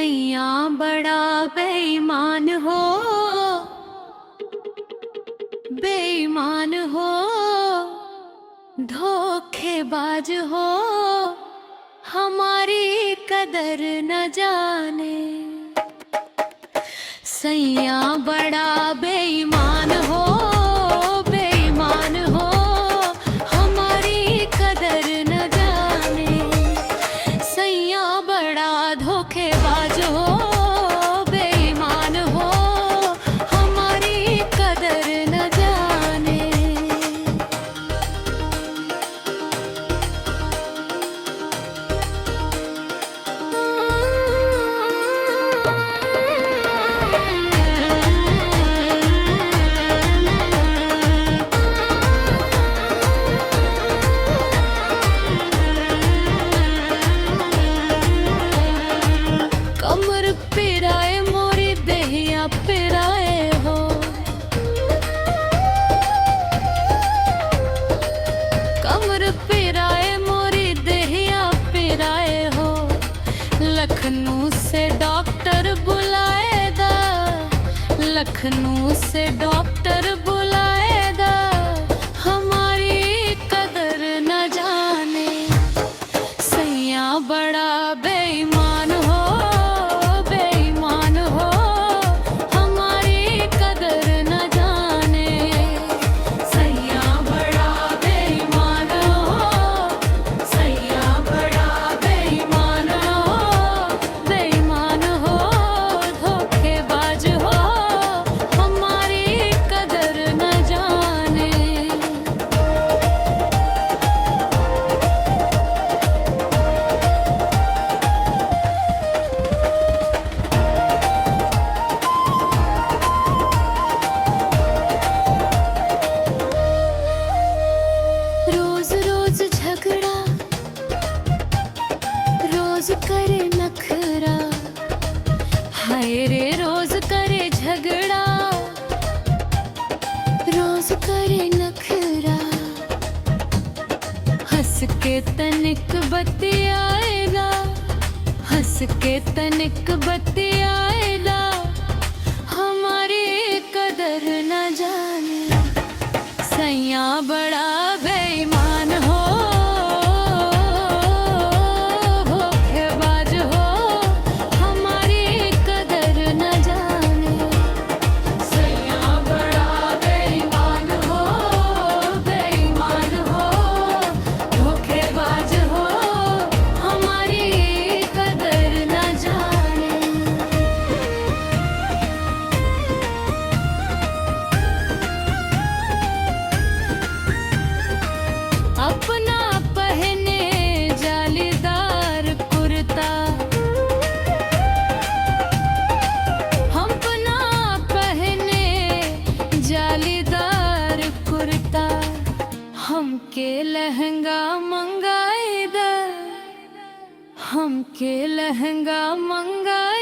सैया बड़ा बेईमान हो, बेईमान हो, धोखेबाज हो, हमारी कदर न जाने। सैया बड़ा बेईमान हो, बेईमान हो, हमारी कदर न जाने। सैया बड़ा धोखेबाज हो, बेईमान हो, हमारी कदर न जाने। कमर पिराए मोरी देहिया पिराए हो, कमर पिराए मोरी देहिया पिराए हो। लखनऊ से डॉक्टर बुलाएदा, लखनऊ से डॉक्टर बुलाएदा, हमारी कदर न जाने। सैया बड़ा बेईमान हो, बेईमान हो, हमारी कदर न जाने। सैया बड़ा बेईमान हो, सैया बड़ा बेईमान हो, बेईमान हो, धोखेबाज हो, हमारी कदर न जाने। रोज रोज झगड़ा, रोज करे नखरा, हाय रे रोज करे झगड़ा, रोज करे नखरा। हंस के तनिक बतियाएगा, हंस के तनिक बतियाएगा, हमारी कदर न जाने। सैया बड़ा बेईमान हो, धोखेबाज हो, हमारी कदर न जाने। सैया बड़ा बेईमान हो, बेईमान हो, धोखेबाज हो, हमारी कदर न जाने। अपना पहने जालीदार कुर्ता, हम अपना पहने जालीदार कुर्ता, हमके लहंगा मंगाएदा, हमके लहंगा मंगाए